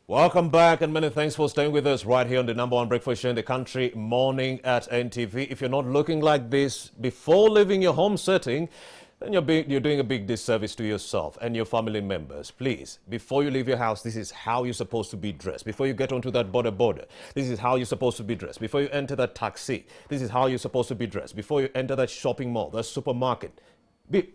Welcome back, and many thanks for staying with us right here on the #1 breakfast show in the country, Morning at NTV. If you're not looking like this before leaving your home setting, then you're doing a big disservice to yourself and your family members. Please, before you leave your house, this is how you're supposed to be dressed. Before you get onto that border, this is how you're supposed to be dressed. Before you enter that taxi, this is how you're supposed to be dressed. Before you enter that shopping mall, that supermarket,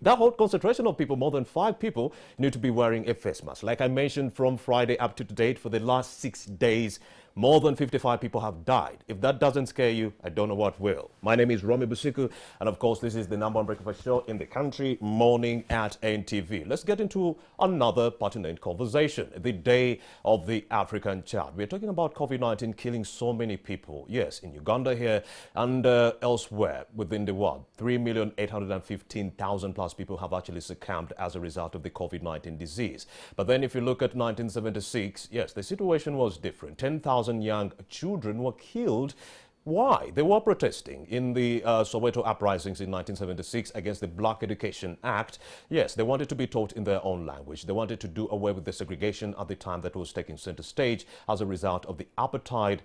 that whole concentration of people, more than 5 people, need to be wearing a face mask. Like I mentioned, from Friday up to date, for the last 6 days, more than 55 people have died. If that doesn't scare you, I don't know what will. My name is Romy Busiku, and of course, this is the #1 breakfast show in the country, Morning at NTV. Let's get into another pertinent conversation. The Day of the African Child. We're talking about COVID-19 killing so many people. Yes, in Uganda here and elsewhere within the world. 3,815,000 plus people have actually succumbed as a result of the COVID-19 disease. But then if you look at 1976, yes, the situation was different. 10,000 young children were killed. Why? They were protesting in the Soweto uprisings in 1976 against the Black Education Act. Yes, they wanted to be taught in their own language. They wanted to do away with the segregation at the time that was taking center stage as a result of the apartheid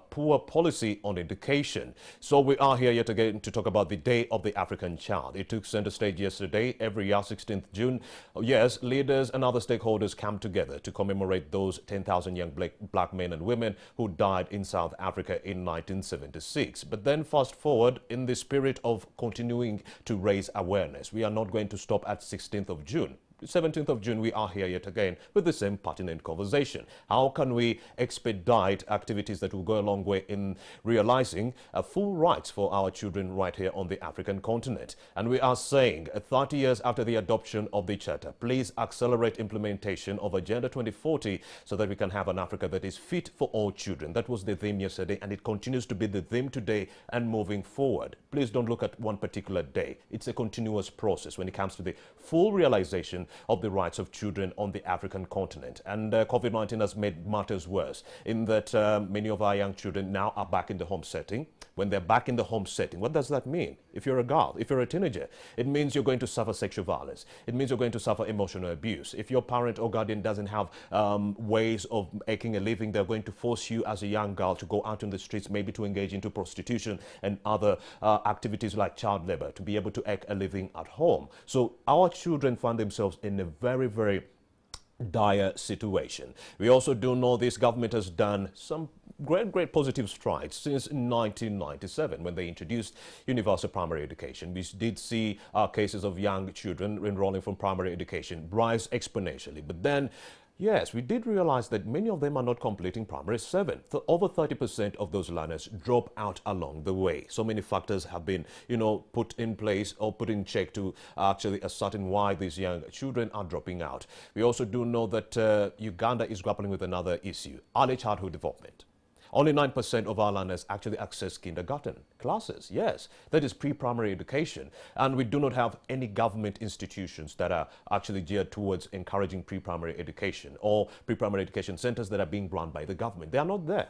poor policy on education. So we are here yet again to talk about the Day of the African Child. It took center stage yesterday. Every year, 16th June. Yes, leaders and other stakeholders come together to commemorate those 10,000 young black men and women who died in South Africa in 1976. But then fast forward, in the spirit of continuing to raise awareness, we are not going to stop at 16th of June. 17th of June, we are here yet again with the same pertinent conversation. How can we expedite activities that will go a long way in realizing full rights for our children right here on the African continent? And we are saying 30 years after the adoption of the Charter, please accelerate implementation of Agenda 2040 so that we can have an Africa that is fit for all children. That was the theme yesterday, and it continues to be the theme today and moving forward. Please don't look at one particular day. It's a continuous process when it comes to the full realization of the rights of children on the African continent. And COVID-19 has made matters worse in that many of our young children now are back in the home setting. When they're back in the home setting, what does that mean? If you're a girl, if you're a teenager, it means you're going to suffer sexual violence. It means you're going to suffer emotional abuse. If your parent or guardian doesn't have ways of making a living, they're going to force you as a young girl to go out in the streets, maybe to engage into prostitution and other activities like child labor to be able to make a living at home. So our children find themselves in a very, very dire situation. We also do know this government has done some great positive strides since 1997 when they introduced universal primary education. We did see cases of young children enrolling from primary education rise exponentially. But then, yes, we did realize that many of them are not completing primary 7. Over 30% of those learners drop out along the way. So many factors have been, put in place or put in check to actually ascertain why these young children are dropping out. We also do know that Uganda is grappling with another issue, early childhood development. Only 9% of our learners actually access kindergarten classes. Yes, that is pre-primary education. And we do not have any government institutions that are actually geared towards encouraging pre-primary education or pre-primary education centers that are being run by the government. They are not there.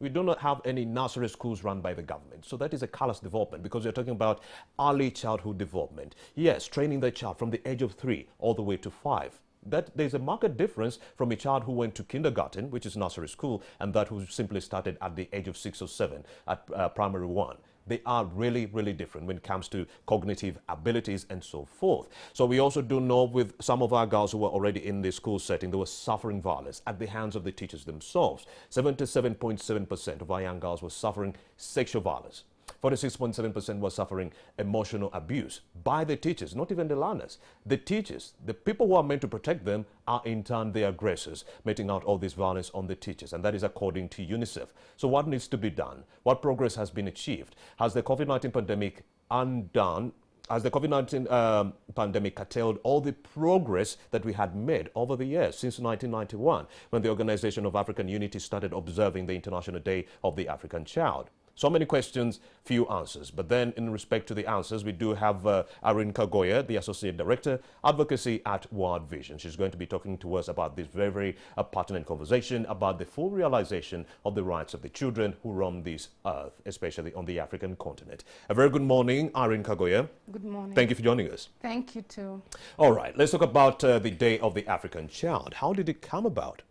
We do not have any nursery schools run by the government. So that is a callous development because we're talking about early childhood development. Yes, training the child from the age of 3 all the way to 5. That there's a marked difference from a child who went to kindergarten, which is nursery school, and that who simply started at the age of 6 or 7 at primary 1. They are really, really different when it comes to cognitive abilities and so forth. So we also do know with some of our girls who were already in the school setting, they were suffering violence at the hands of the teachers themselves. 77.7% of our young girls were suffering sexual violence. 46.7% were suffering emotional abuse by the teachers, not even the learners. The teachers, the people who are meant to protect them, are in turn the aggressors, meting out all this violence on the teachers. And that is according to UNICEF. So what needs to be done? What progress has been achieved? Has the COVID-19 pandemic undone? Has the COVID-19 pandemic curtailed all the progress that we had made over the years since 1991, when the Organization of African Unity started observing the International Day of the African Child? So many questions, few answers. But then in respect to the answers, we do have Irene Kagoya, the Associate Director, Advocacy at World Vision. She's going to be talking to us about this very, very pertinent conversation about the full realization of the rights of the children who roam this earth, especially on the African continent. A very good morning, Irene Kagoya. Good morning. Thank you for joining us. Thank you too. All right, let's talk about the Day of the African Child. How did it come about?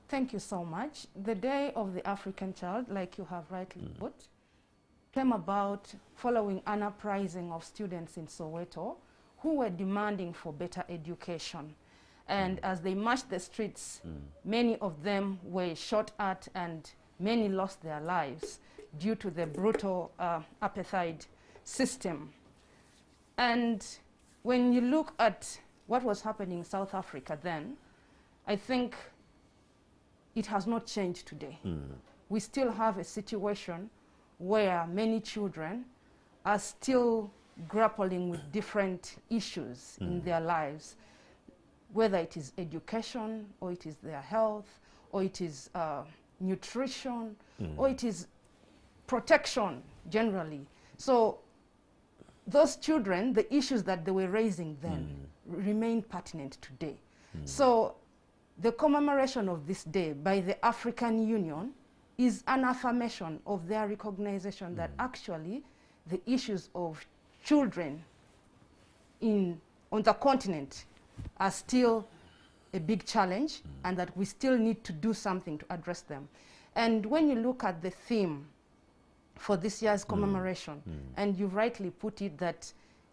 Thank you so much. The Day of the African Child, like you have rightly put, came about following an uprising of students in Soweto who were demanding for better education. And as they marched the streets, many of them were shot at and many lost their lives due to the brutal apartheid system. And when you look at what was happening in South Africa then, I think it has not changed today. We still have a situation where many children are still grappling with different issues in their lives, whether it is education, or it is their health, or it is nutrition, or it is protection generally. So those children, the issues that they were raising then remain pertinent today. So the commemoration of this day by the African Union is an affirmation of their recognition that actually the issues of children on the continent are still a big challenge, and that we still need to do something to address them. And when you look at the theme for this year's commemoration, and you rightly put it that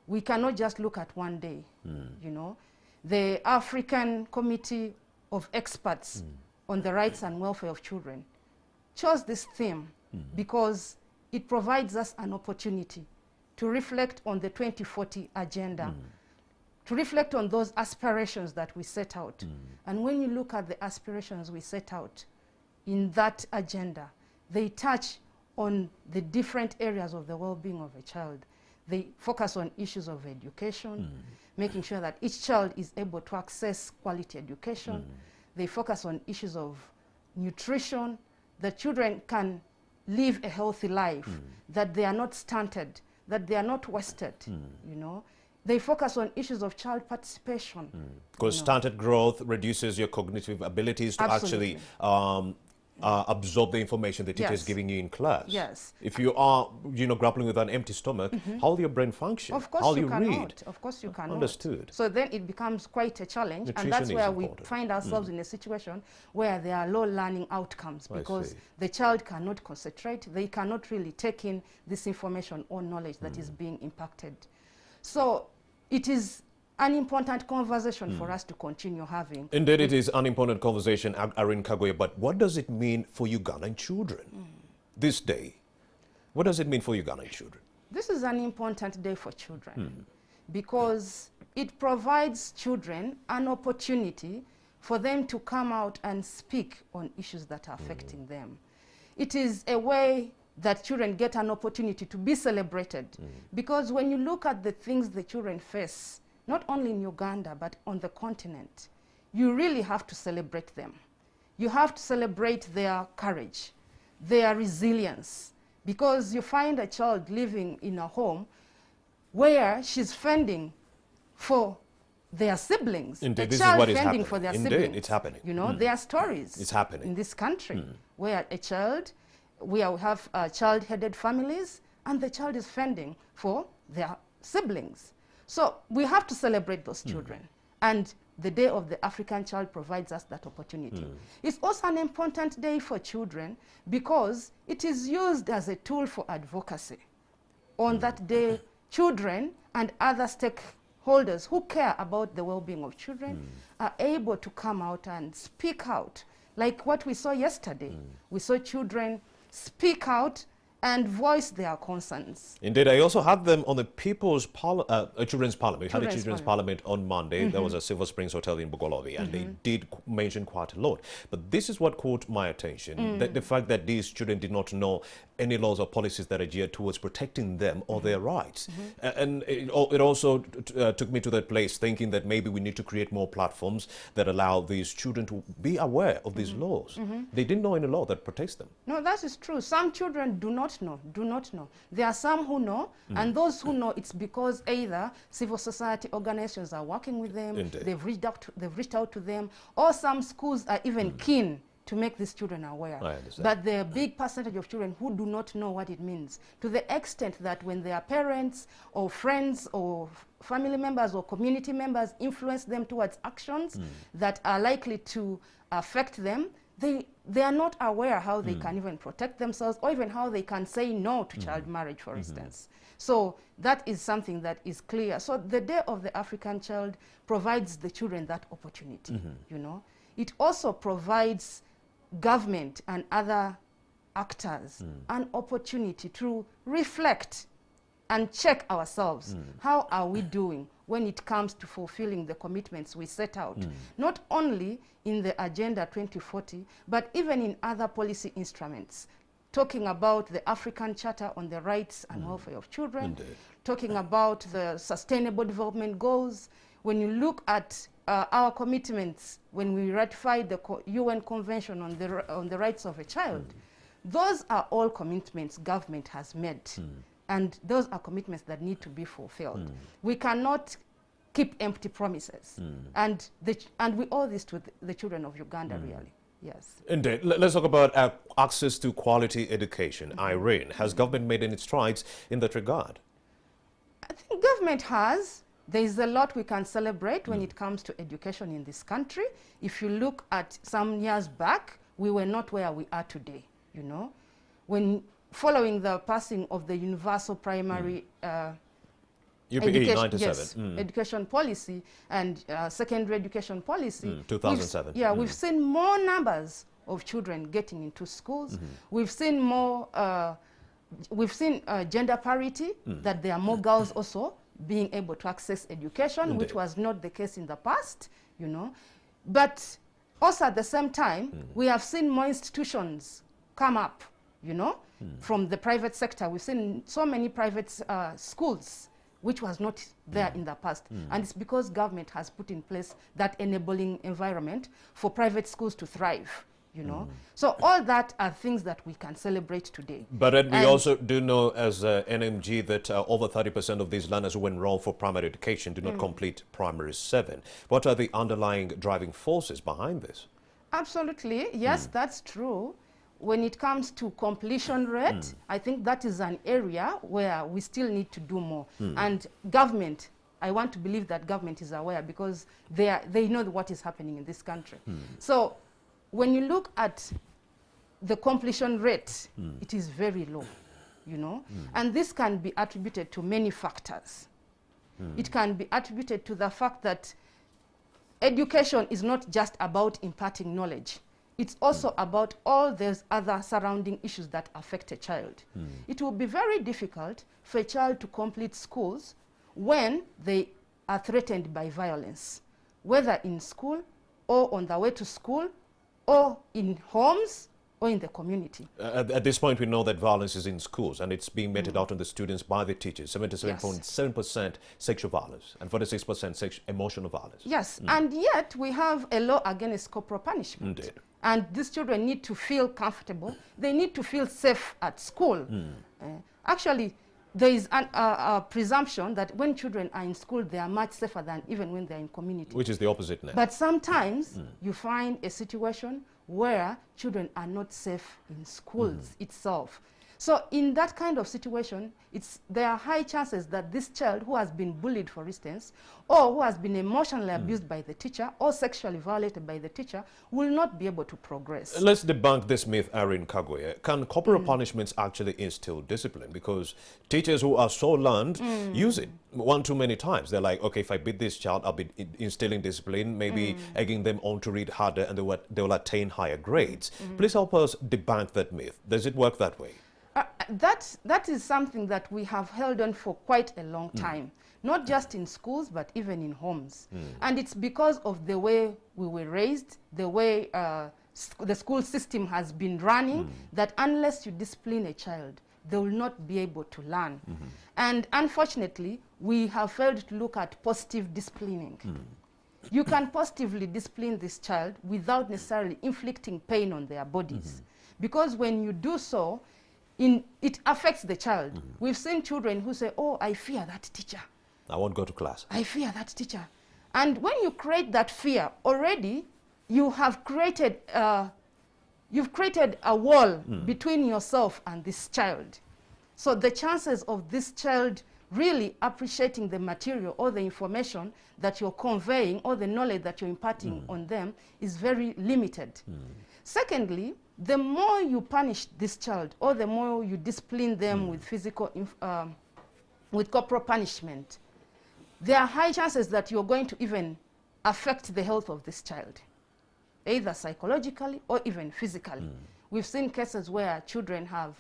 we cannot just look at one day, you know. The African Committee of Experts on the Rights and Welfare of Children chose this theme because it provides us an opportunity to reflect on the 2040 agenda, to reflect on those aspirations that we set out. And when you look at the aspirations we set out in that agenda, they touch on the different areas of the well-being of a child. They focus on issues of education, making sure that each child is able to access quality education. They focus on issues of nutrition, that children can live a healthy life, that they are not stunted, that they are not wasted, you know. They focus on issues of child participation. Because stunted growth reduces your cognitive abilities to actually absorb the information the teacher is giving you in class. Yes. If you are, grappling with an empty stomach, how will your brain function? Of course how you will you cannot. read? Of course you cannot. Understood. So then it becomes quite a challenge, Nutrition and that's where we important. find ourselves in a situation where there are low learning outcomes because the child cannot concentrate, they cannot really take in this information or knowledge that is being impacted. So it is an important conversation for us to continue having. Indeed, it is an important conversation, Irene Kagoye, but what does it mean for Ugandan children this day? What does it mean for Ugandan children? This is an important day for children because it provides children an opportunity for them to come out and speak on issues that are affecting them. It is a way that children get an opportunity to be celebrated because when you look at the things the children face, not only in Uganda, but on the continent, you really have to celebrate them. You have to celebrate their courage, their resilience, because you find a child living in a home where she's fending for their siblings. Indeed, the this child is what is fending happening. for their Indeed, siblings. it's happening. You know, there are stories It's happening. in this country where a child, we have child-headed families, and the child is fending for their siblings. So we have to celebrate those children. And the Day of the African Child provides us that opportunity. It's also an important day for children because it is used as a tool for advocacy. On that day, children and other stakeholders who care about the well-being of children are able to come out and speak out. Like what we saw yesterday. We saw children speak out and voice their concerns. Indeed, I also had them on the Children's Parliament. We had a Children's Parliament on Monday. That was at Silver Springs Hotel in Bugolobi, and they did mention quite a lot. But this is what caught my attention, the fact that these children did not know any laws or policies that are geared towards protecting them or their rights. And it also took me to that place thinking that maybe we need to create more platforms that allow these children to be aware of these laws. They didn't know any law that protects them. No, that is true. Some children do not know. There are some who know, and those who know, it's because either civil society organizations are working with them, they've reached out to them, or some schools are even keen to make these children aware. I understand. But there are a big percentage of children who do not know what it means, to the extent that when their parents or friends or family members or community members influence them towards actions that are likely to affect them, they are not aware how they can even protect themselves, or even how they can say no to child marriage, for instance. So that is something that is clear. So the Day of the African Child provides the children that opportunity, you know. It also provides government and other actors an opportunity to reflect and check ourselves. How are we doing when it comes to fulfilling the commitments we set out, not only in the Agenda 2040, but even in other policy instruments, talking about the African Charter on the Rights and Welfare of Children, talking about the Sustainable Development Goals. When you look at our commitments, when we ratified the UN Convention on the Rights of a Child, those are all commitments government has made. And those are commitments that need to be fulfilled. We cannot keep empty promises. And we owe this to the children of Uganda, really. Yes. Indeed. Let's talk about access to quality education. Irene, has government made any strides in that regard? I think government has. There is a lot we can celebrate when it comes to education in this country. If you look at some years back, we were not where we are today, you know. When following the passing of the universal primary UPE 97. education policy and secondary education policy. 2007. We've seen more numbers of children getting into schools. We've seen more, gender parity, that there are more girls also being able to access education, which was not the case in the past, you know. But also at the same time, we have seen more institutions come up, you know, from the private sector. We've seen so many private schools, which was not there in the past. And it's because government has put in place that enabling environment for private schools to thrive, you know. So all that are things that we can celebrate today. But we also do know as NMG that over 30% of these learners who enroll for primary education do not complete primary 7. What are the underlying driving forces behind this? Absolutely, yes, that's true. When it comes to completion rate, I think that is an area where we still need to do more. And government, I want to believe that government is aware, because they know what is happening in this country. So when you look at the completion rate, it is very low, you know. And this can be attributed to many factors. It can be attributed to the fact that education is not just about imparting knowledge. It's also about all those other surrounding issues that affect a child. It will be very difficult for a child to complete schools when they are threatened by violence, whether in school or on the way to school or in homes or in the community. At this point, we know that violence is in schools and it's being meted out on the students by the teachers. 77.7% sexual violence and 46% emotional violence. Yes, and yet we have a law against corporal punishment. Indeed. And these children need to feel comfortable. They need to feel safe at school. Actually, there is a presumption that when children are in school, they are much safer than even when they're in community. Which is the opposite now. But sometimes you find a situation where children are not safe in schools itself. So in that kind of situation, there are high chances that this child who has been bullied, for instance, or who has been emotionally abused by the teacher or sexually violated by the teacher will not be able to progress. Let's debunk this myth, Irene Kagwe. Can corporal punishments actually instill discipline? Because teachers who are so learned use it one too many times. They're like, okay, if I beat this child, I'll be instilling discipline, maybe egging them on to read harder, and they will attain higher grades. Please help us debunk that myth. Does it work that way? That is something that we have held on for quite a long time, not just in schools, but even in homes. And it's because of the way we were raised, the way the school system has been running, that unless you discipline a child, they will not be able to learn. And unfortunately, we have failed to look at positive disciplining. You can positively discipline this child without necessarily inflicting pain on their bodies. Because when you do so, it affects the child. We've seen children who say, oh, I fear that teacher. I won't go to class. I fear that teacher. And when you create that fear, already you have created you've created a wall between yourself and this child. So the chances of this child really appreciating the material or the information that you're conveying or the knowledge that you're imparting on them is very limited. Secondly, the more you punish this child or the more you discipline them with with corporal punishment, there are high chances that you're going to even affect the health of this child, either psychologically or even physically. We've seen cases where children have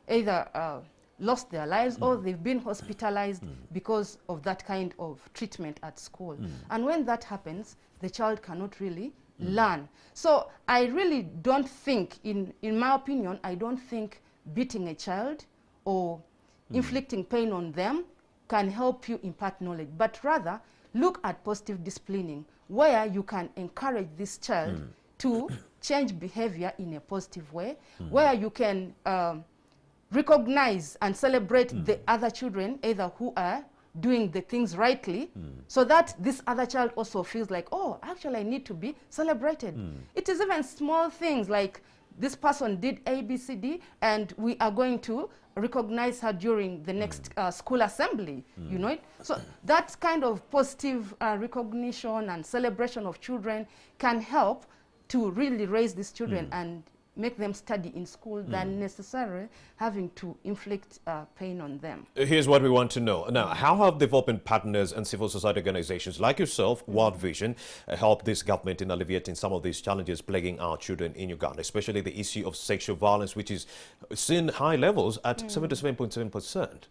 either lost their lives or they've been hospitalized because of that kind of treatment at school. And when that happens, the child cannot really learn. So I really don't think, in my opinion, I don't think beating a child or inflicting pain on them can help you impart knowledge, but rather look at positive disciplining, where you can encourage this child to change behavior in a positive way, where you can recognize and celebrate the other children, either who are doing the things rightly, so that this other child also feels like, oh, actually I need to be celebrated. It is even small things like this person did A, B, C, D, and we are going to recognize her during the next school assembly, you know it? So that kind of positive recognition and celebration of children can help to really raise these children and make them study in school than necessarily having to inflict pain on them. Here's what we want to know. Now, how have development partners and civil society organizations like yourself, World Vision, helped this government in alleviating some of these challenges plaguing our children in Uganda, especially the issue of sexual violence, which is seeing high levels at 77.7%?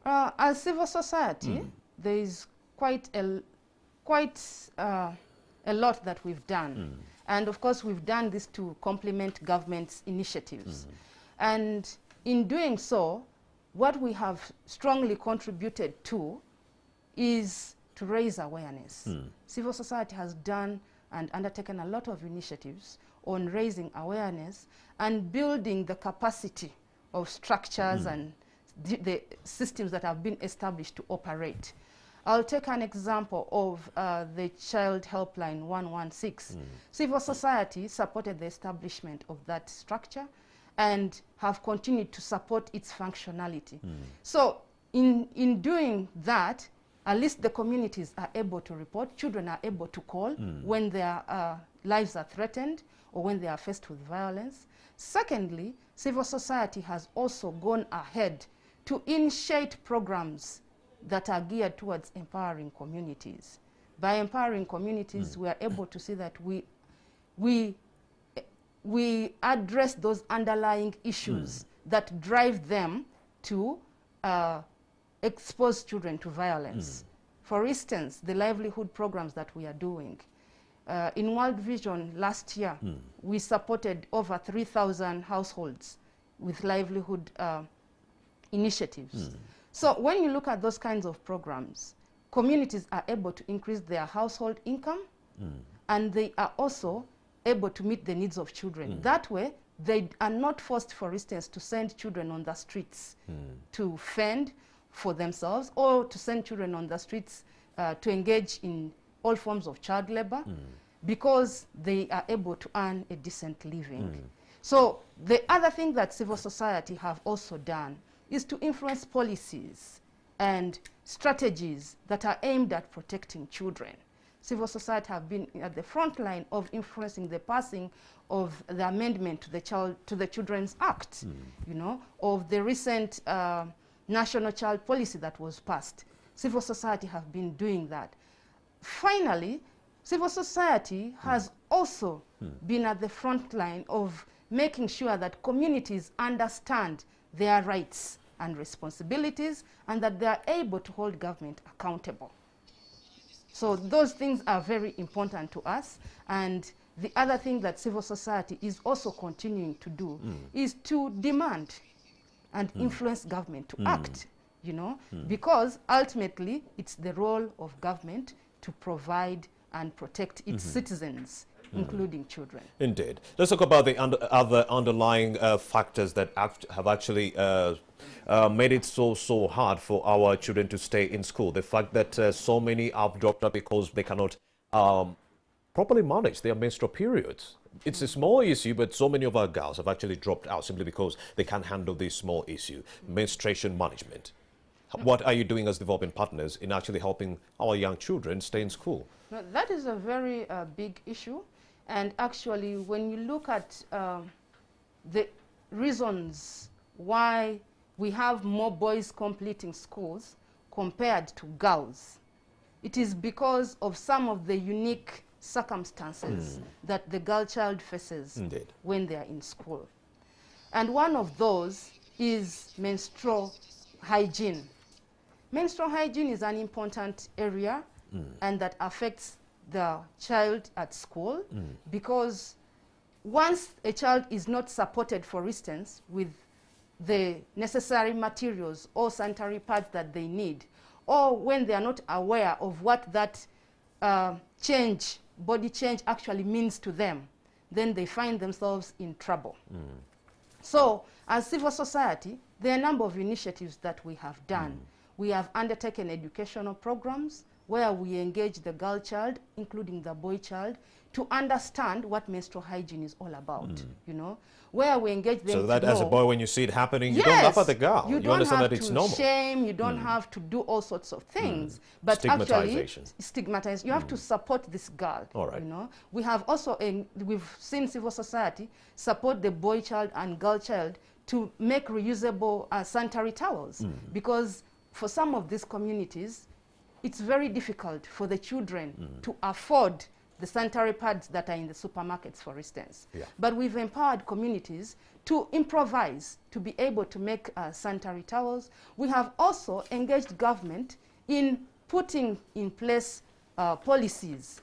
As civil society, there is quite a lot that we've done. And of course, we've done this to complement government's initiatives. And in doing so, what we have strongly contributed to is to raise awareness. Civil society has done and undertaken a lot of initiatives on raising awareness and building the capacity of structures and the systems that have been established to operate. I'll take an example of the Child Helpline 116. Civil society supported the establishment of that structure and have continued to support its functionality. So in doing that, at least the communities are able to report, children are able to call when their lives are threatened or when they are faced with violence. Secondly, civil society has also gone ahead to initiate programs that are geared towards empowering communities. By empowering communities, we are able to see that we address those underlying issues that drive them to expose children to violence. For instance, the livelihood programs that we are doing. In World Vision last year, we supported over 3,000 households with livelihood initiatives. So when you look at those kinds of programs, communities are able to increase their household income and they are also able to meet the needs of children. That way, they are not forced, for instance, to send children on the streets to fend for themselves or to send children on the streets to engage in all forms of child labor because they are able to earn a decent living. So the other thing that civil society have also done is to influence policies and strategies that are aimed at protecting children. Civil society have been at the front line of influencing the passing of the amendment to the Children's Act, you know, of the recent national child policy that was passed. Civil society have been doing that. Finally, civil society has also been at the front line of making sure that communities understand their rights and responsibilities and that they are able to hold government accountable. So those things are very important to us. And the other thing that civil society is also continuing to do is to demand and influence government to act, you know, because ultimately it's the role of government to provide and protect its citizens, including children. Indeed. Let's talk about the other underlying factors that have actually made it so hard for our children to stay in school. The fact that so many have dropped out because they cannot properly manage their menstrual periods. It's a small issue, but so many of our girls have actually dropped out simply because they can't handle this small issue, menstruation management. What are you doing as developing partners in actually helping our young children stay in school? Now, that is a very big issue. And actually, when you look at the reasons why we have more boys completing schools compared to girls, it is because of some of the unique circumstances that the girl child faces when they are in school. And one of those is menstrual hygiene. Menstrual hygiene is an important area and that affects the child at school because once a child is not supported, for instance, with the necessary materials or sanitary pads that they need, or when they are not aware of what that body change actually means to them, then they find themselves in trouble. So, as civil society, there are a number of initiatives that we have done. We have undertaken educational programs where we engage the girl child, including the boy child, to understand what menstrual hygiene is all about, you know, where we engage them so that to as a know, boy, when you see it happening, you yes, don't laugh at the girl. You don't understand have that it's to normal. shame, you don't have to do all sorts of things. But actually, stigmatize. You have to support this girl. All right. You know, we have also, we've seen civil society support the boy child and girl child to make reusable sanitary towels because for some of these communities, it's very difficult for the children to afford the sanitary pads that are in the supermarkets, for instance. But we've empowered communities to improvise, to be able to make sanitary towels. We have also engaged government in putting in place policies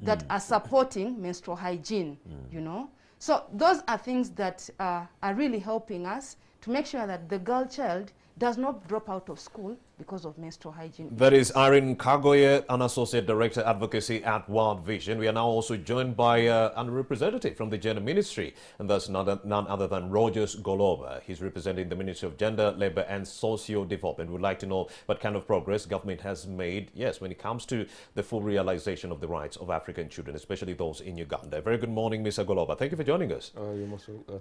that are supporting menstrual hygiene, you know. So those are things that are really helping us to make sure that the girl child does not drop out of school because of menstrual hygiene. That is Irene Kagoye, an Associate Director Advocacy at World Vision. We are now also joined by a representative from the Gender Ministry, and that's none other than Rogers Goloba. He's representing the Ministry of Gender, Labour and Socio-Development. We'd like to know what kind of progress government has made, yes, when it comes to the full realization of the rights of African children, especially those in Uganda. Very good morning, Mr. Goloba. Thank you for joining us.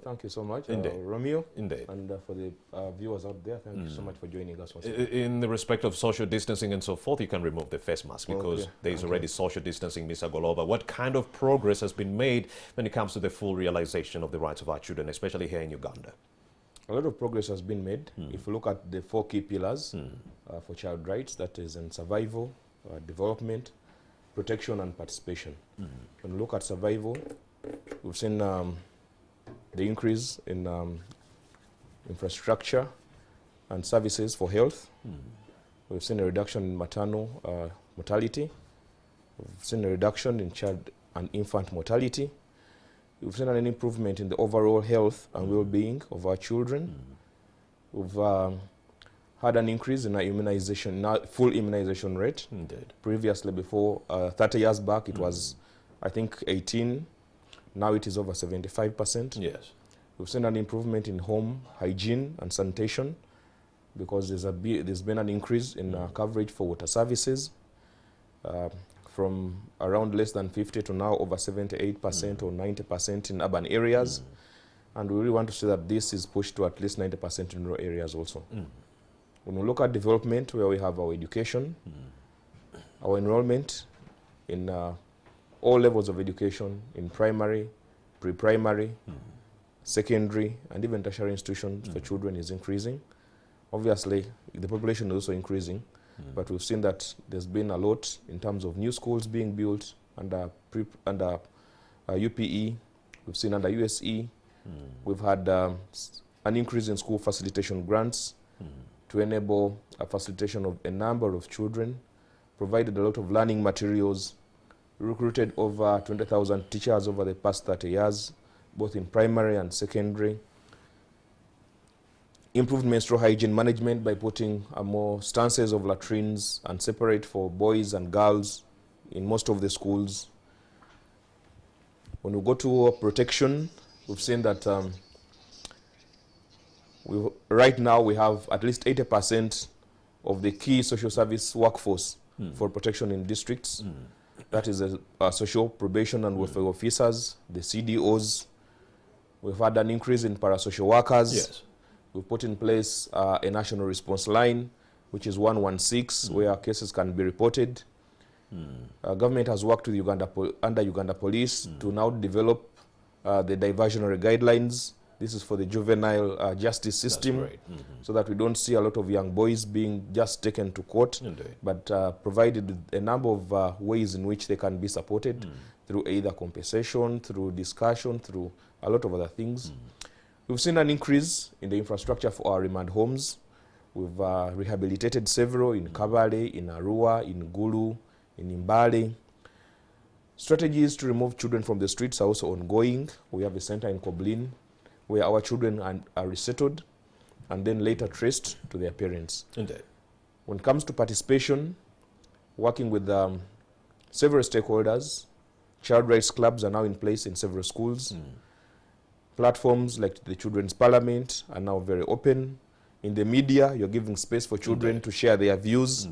Thank you so much, Indeed. Romeo. Indeed. And for the viewers out there, thank you so much for joining us. In the respect of social distancing and so forth, you can remove the face mask because there is already social distancing, Mr. Goloba. What kind of progress has been made when it comes to the full realization of the rights of our children, especially here in Uganda? A lot of progress has been made. If you look at the 4 key pillars for child rights, that is in survival, development, protection and participation. When you look at survival, we've seen the increase in infrastructure and services for health. We've seen a reduction in maternal mortality. We've seen a reduction in child and infant mortality. We've seen an improvement in the overall health and well-being of our children. We've had an increase in our immunization, full immunization rate. Indeed. Previously, before 30 years back, it was, I think, 18. Now it is over 75%. Yes. We've seen an improvement in home hygiene and sanitation, because there's been an increase in coverage for water services from around less than 50 to now over 78% or 90% in urban areas. And we really want to see that this is pushed to at least 90% in rural areas also. When we look at development, where we have our education, our enrollment in all levels of education, in primary, pre-primary, secondary, and even tertiary institutions for children is increasing. Obviously, the population is also increasing, but we've seen that there's been a lot in terms of new schools being built under UPE. We've seen under USE. We've had an increase in school facilitation grants to enable a facilitation of a number of children, provided a lot of learning materials, recruited over 20,000 teachers over the past 30 years, both in primary and secondary. Improved menstrual hygiene management by putting more stances of latrines and separate for boys and girls in most of the schools. When we go to protection, we've seen that right now we have at least 80% of the key social service workforce for protection in districts. That is social probation and welfare officers, the CDOs. We've had an increase in parasocial workers. Yes. We've put in place a national response line, which is 116, where cases can be reported. Government has worked with under Uganda Police to now develop the diversionary guidelines. This is for the juvenile justice system, so that we don't see a lot of young boys being just taken to court, but provided with a number of ways in which they can be supported through either compensation, through discussion, through a lot of other things. We've seen an increase in the infrastructure for our remand homes. We've rehabilitated several in Kabale, in Arua, in Gulu, in Imbale. Strategies to remove children from the streets are also ongoing. We have a center in Koblin where our children are resettled and then later traced to their parents. Indeed. When it comes to participation, working with several stakeholders, child rights clubs are now in place in several schools. Platforms like the Children's Parliament are now very open. In the media, you're giving space for children to share their views.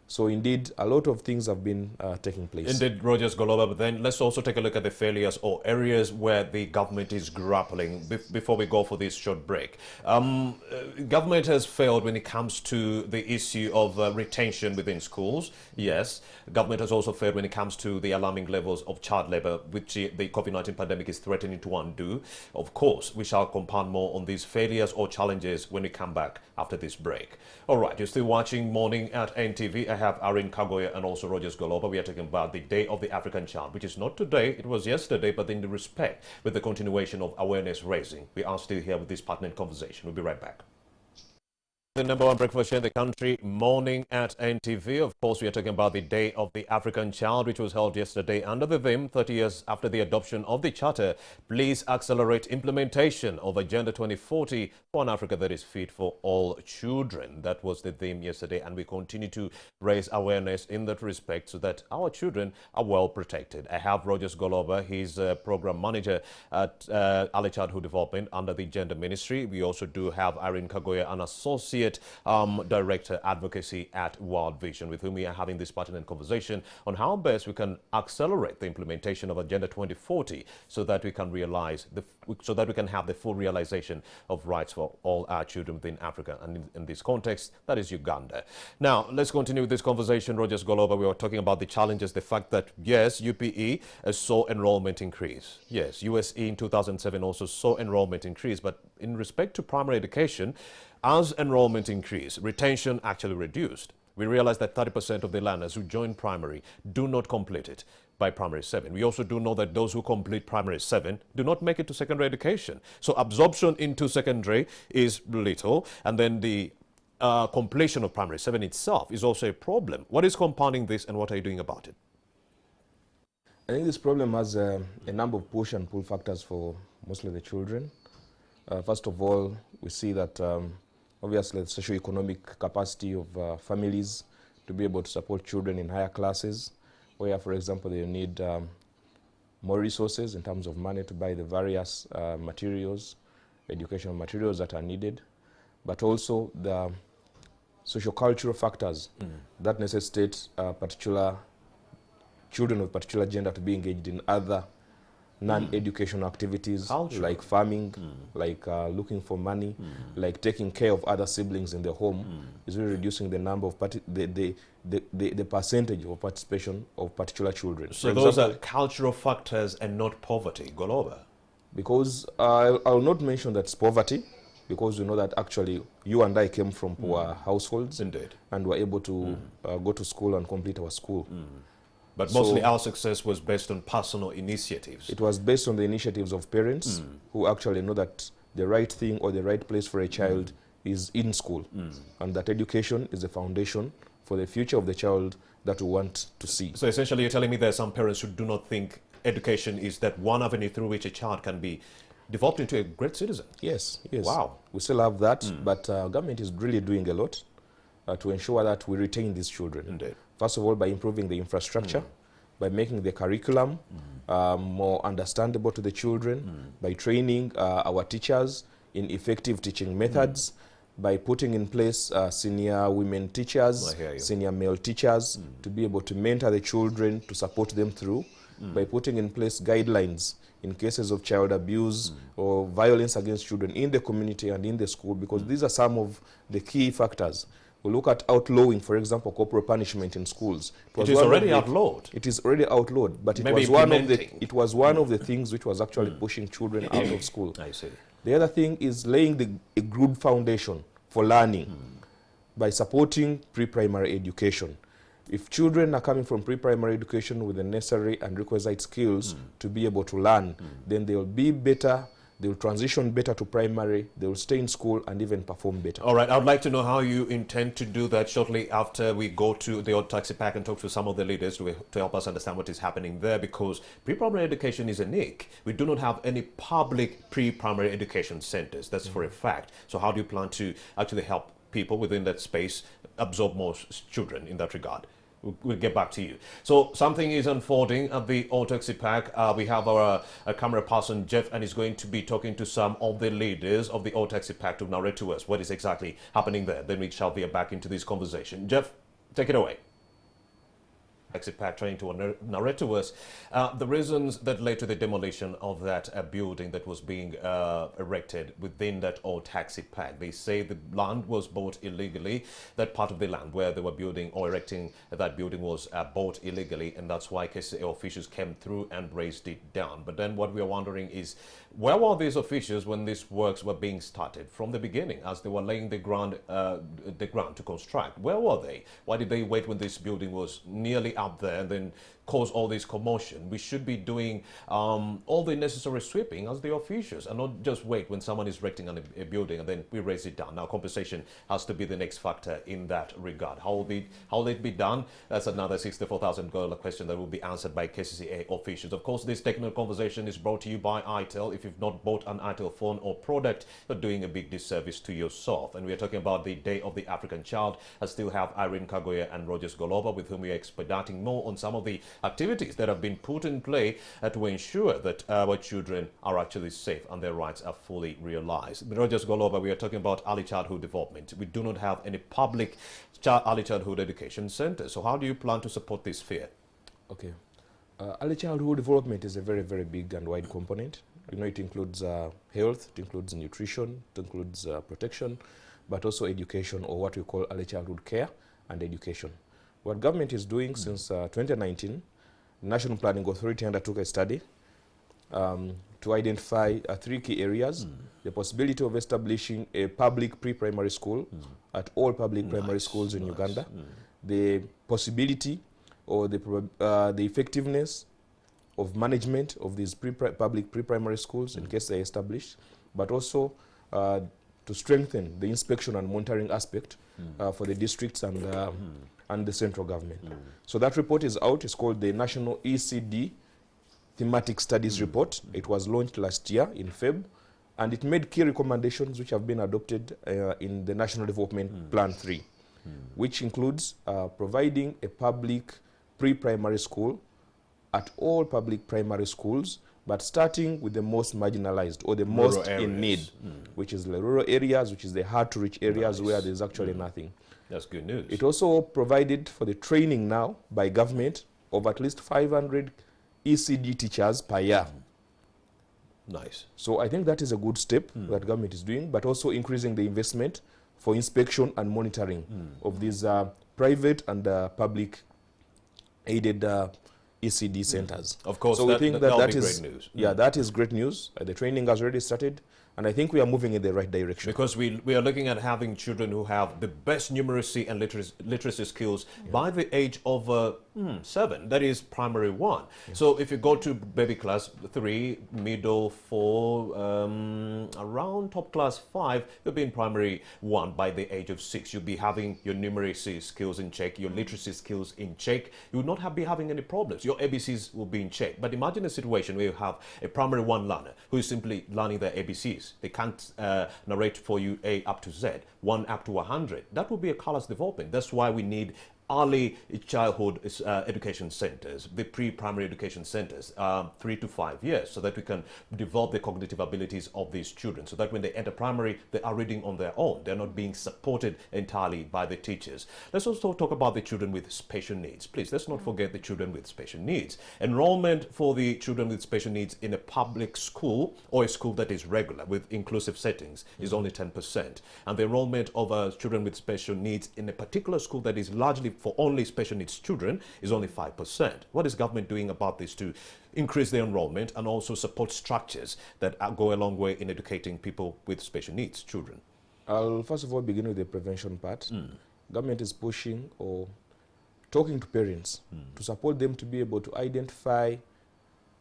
So indeed, a lot of things have been taking place. Indeed, Rogers Goloba, but then let's also take a look at the failures or areas where the government is grappling before we go for this short break. Government has failed when it comes to the issue of retention within schools. Yes, government has also failed when it comes to the alarming levels of child labor, which the COVID-19 pandemic is threatening to undo. Of course, we shall compound more on these failures or challenges when we come back after this break. All right, you're still watching Morning at NTV. I have Irene Kagoya and also Rogers Goloba. We are talking about the Day of the African Child, which is not today, it was yesterday, but in the respect with the continuation of awareness raising. We are still here with this pertinent conversation. We'll be right back. The number one breakfast show in the country, Morning at NTV. Of course, we are talking about the Day of the African Child, which was held yesterday under the theme, 30 years after the adoption of the Charter, please accelerate implementation of Agenda 2040 for an Africa that is fit for all children. That was the theme yesterday, and we continue to raise awareness in that respect so that our children are well protected. I have Rogers Goloba, he's a program manager at Early Childhood Development under the Gender Ministry. We also do have Irene Kagoya, an associate Director Advocacy at World Vision, with whom we are having this pertinent conversation on how best we can accelerate the implementation of Agenda 2040 so that we can realize have the full realization of rights for all our children within Africa, and in this context, that is Uganda. Now, let's continue with this conversation. Rogers Goloba, we were talking about the challenges, the fact that yes, UPE saw enrollment increase. Yes, USE in 2007 also saw enrollment increase, but in respect to primary education, as enrollment increased, retention actually reduced. We realized that 30% of the learners who join primary do not complete it by primary 7. We also do know that those who complete primary 7 do not make it to secondary education. So absorption into secondary is little, and then the completion of primary 7 itself is also a problem. What is compounding this, and what are you doing about it? I think this problem has a number of push and pull factors for mostly the children. First of all, we see that obviously the socio-economic capacity of families to be able to support children in higher classes, where, for example, they need more resources in terms of money to buy the various materials, educational materials that are needed, but also the socio-cultural factors that necessitate particular children of particular gender to be engaged in other non-educational activities like farming, like looking for money, like taking care of other siblings in the home, is really reducing the number of the percentage of participation of particular children. So those are cultural factors and not poverty, Goloba? Because I'll not mention that it's poverty, because we know that actually you and I came from poor households. Indeed. And were able to go to school and complete our school. But mostly our success was based on personal initiatives. It was based on the initiatives of parents who actually know that the right thing or the right place for a child is in school, and that education is the foundation for the future of the child that we want to see. So essentially you're telling me there are some parents who do not think education is that one avenue through which a child can be developed into a great citizen. Yes, yes. Wow. We still have that, but government is really doing a lot to ensure that we retain these children. Indeed. First of all, by improving the infrastructure, by making the curriculum more understandable to the children, by training our teachers in effective teaching methods, by putting in place senior women teachers, I hear you. senior male teachers, to be able to mentor the children, to support them through, by putting in place guidelines in cases of child abuse or violence against children in the community and in the school, because these are some of the key factors. We look at outlawing, for example, corporal punishment in schools. It is already outlawed. It is already outlawed, but Maybe it was one of the things which was actually pushing children out of school. I see. The other thing is laying a good foundation for learning by supporting pre-primary education. If children are coming from pre-primary education with the necessary and requisite skills to be able to learn, then they will be better, they will transition better to primary, they will stay in school and even perform better. All right, I would like to know how you intend to do that shortly after we go to the old taxi park and talk to some of the leaders to help us understand what is happening there, because pre-primary education is unique. We do not have any public pre-primary education centers. That's for a fact. So how do you plan to actually help people within that space absorb more children in that regard? We'll get back to you. So something is unfolding at the Old Taxi Park. We have our camera person, Jeff, and he's going to be talking to some of the leaders of the Old Taxi Park to narrate to us what is exactly happening there. Then we shall veer back into this conversation. Jeff, take it away. Taxi Park trying to narrate to us the reasons that led to the demolition of that building that was being erected within that old taxi park. They say the land was bought illegally. That part of the land where they were building or erecting that building was bought illegally, and that's why KCA officials came through and raised it down. But then what we are wondering is, where were these officials when these works were being started from the beginning, as they were laying the ground to construct? Where were they? Why did they wait when this building was nearly up there and then cause all this commotion? We should be doing all the necessary sweeping as the officials, and not just wait when someone is erecting a building and then we raise it down. Now, compensation has to be the next factor in that regard. How will it be done? That's another $64,000 question that will be answered by KCCA officials. Of course, this technical conversation is brought to you by ITEL. If you've not bought an ITEL phone or product, you're doing a big disservice to yourself. And we are talking about the Day of the African Child. I still have Irene Kagoya and Rogers Goloba, with whom we are expediting more on some of the activities that have been put in play to ensure that our children are actually safe and their rights are fully realized. Rogers Goloba, we are talking about early childhood development. We do not have any public early childhood education centers. So how do you plan to support this sphere? Okay. Early childhood development is a very, very big and wide component. You know, it includes health, it includes nutrition, it includes protection, but also education, or what we call early childhood care and education. What government is doing since 2019, the National Planning Authority undertook a study to identify 3 key areas: the possibility of establishing a public pre-primary school at all public primary schools in Uganda, the possibility or the effectiveness of management of these public pre-primary schools in case they're established, but also to strengthen the inspection and monitoring aspect for the districts and the central government. So that report is out. It's called the National ECD Thematic Studies Report. It was launched last year in Feb, and it made key recommendations which have been adopted in the National Development Plan 3, which includes providing a public pre-primary school at all public primary schools, but starting with the most marginalized or the most in need, which is the rural areas, which is the hard-to-reach areas where there's actually nothing. That's good news. It also provided for the training now by government of at least 500 ECD teachers per year. Nice. So I think that is a good step that government is doing, but also increasing the investment for inspection and monitoring of these private and public aided ECD centers. Of course, so we think that is great news. Yeah, that is great news. The training has already started, and I think we are moving in the right direction. Because we are looking at having children who have the best numeracy and literacy skills by the age of 7, that is primary 1. So if you go to baby class 3, middle 4, around top class 5, you'll be in primary 1 by the age of 6. You'll be having your numeracy skills in check, your literacy skills in check. You will not be having any problems. Your ABCs will be in check. But imagine a situation where you have a primary 1 learner who is simply learning their ABCs. They can't narrate for you A up to Z, 1 up to 100. That will be a callous development. That's why we need early childhood education centers, the pre-primary education centers, 3 to 5 years, so that we can develop the cognitive abilities of these children, so that when they enter primary, they are reading on their own. They're not being supported entirely by the teachers. Let's also talk about the children with special needs. Please, let's not forget the children with special needs. Enrollment for the children with special needs in a public school or a school that is regular with inclusive settings is only 10%. And the enrollment of children with special needs in a particular school that is largely for only special needs children is only 5%. What is government doing about this to increase the enrollment and also support structures that go a long way in educating people with special needs, children? I'll first of all begin with the prevention part. Government is pushing or talking to parents to support them to be able to identify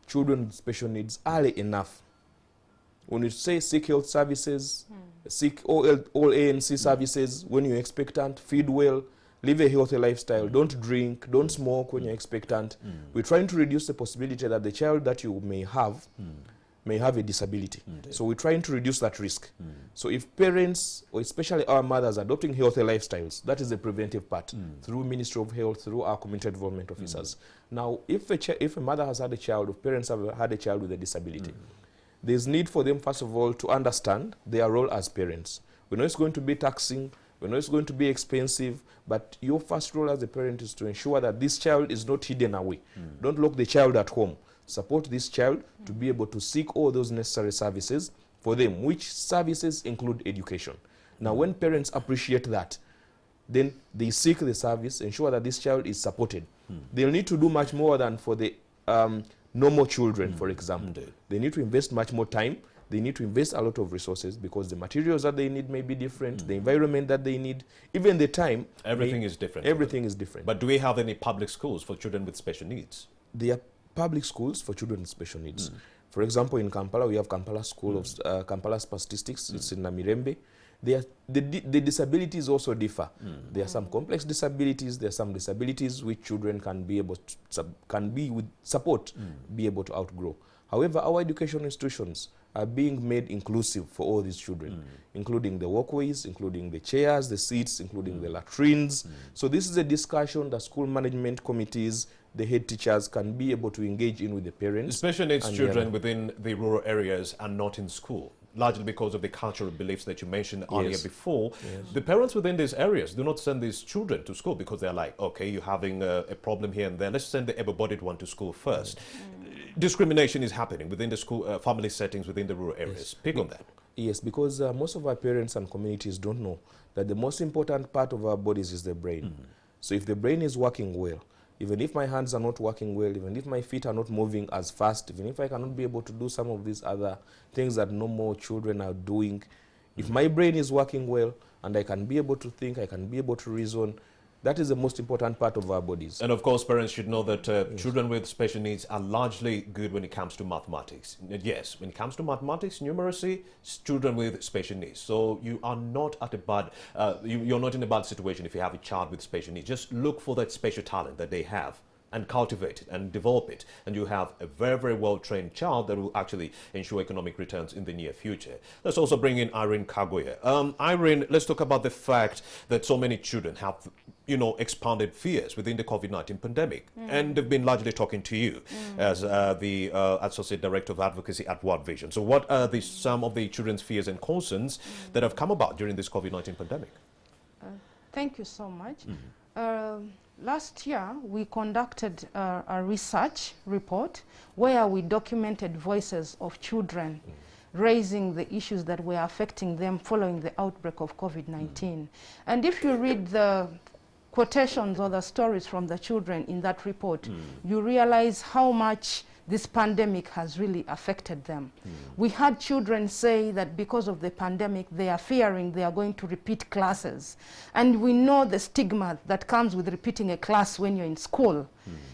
children with special needs early enough. When you say seek health services, seek all ANC services, when you're expectant, feed well, live a healthy lifestyle, don't drink, don't smoke when you're expectant. We're trying to reduce the possibility that the child that you may have a disability. So we're trying to reduce that risk. So if parents, or especially our mothers, are adopting healthy lifestyles, that is the preventive part, through Ministry of Health, through our community development officers. Now, if a mother has had a child, or parents have had a child with a disability, there's need for them, first of all, to understand their role as parents. We know it's going to be taxing, we know it's going to be expensive, but your first role as a parent is to ensure that this child is not hidden away. Don't lock the child at home. Support this child to be able to seek all those necessary services for them, which services include education. Now, when parents appreciate that, then they seek the service, ensure that this child is supported. They'll need to do much more than for the normal children, for example. They need to invest much more time. They need to invest a lot of resources because the materials that they need may be different, the environment that they need, even the time. Everything is different. Everything is different. But do we have any public schools for children with special needs? There are public schools for children with special needs. For example, in Kampala, we have Kampala School of Kampala Statistics. It's in Namirembe. The disabilities also differ. There are some complex disabilities. There are some disabilities which children can be able to, with support, be able to outgrow. However, our education institutions are being made inclusive for all these children, including the walkways, including the chairs, the seats, including the latrines. So this is a discussion that school management committees, the head teachers can be able to engage in with the parents. Special needs children within the rural areas are not in school, largely because of the cultural beliefs that you mentioned earlier before. The parents within these areas do not send these children to school because they're like, okay, you're having a problem here and there. Let's send the able-bodied one to school first. Discrimination is happening within the school, family settings within the rural areas. Speak on that. Yes, because most of our parents and communities don't know that the most important part of our bodies is the brain. So if the brain is working well, even if my hands are not working well, even if my feet are not moving as fast, even if I cannot be able to do some of these other things that normal children are doing, if my brain is working well and I can be able to think, I can be able to reason, that is the most important part of our bodies. And of course, parents should know that children with special needs are largely good when it comes to mathematics. Yes, when it comes to mathematics, numeracy, children with special needs. So you are not at a bad, you're not in a bad situation if you have a child with special needs. Just look for that special talent that they have and cultivate it and develop it, and you have a very, very well-trained child that will actually ensure economic returns in the near future. Let's also bring in Irene Kagoye. Irene, let's talk about the fact that so many children have, expanded fears within the COVID-19 pandemic, and they've been largely talking to you as the Associate Director of Advocacy at World Vision. So what are some of the children's fears and concerns that have come about during this COVID-19 pandemic? Thank you so much. Last year, we conducted a research report where we documented voices of children raising the issues that were affecting them following the outbreak of COVID-19. And if you read the quotations or the stories from the children in that report, you realize how much this pandemic has really affected them. We had children say that because of the pandemic, they are fearing they are going to repeat classes. And we know the stigma that comes with repeating a class when you're in school.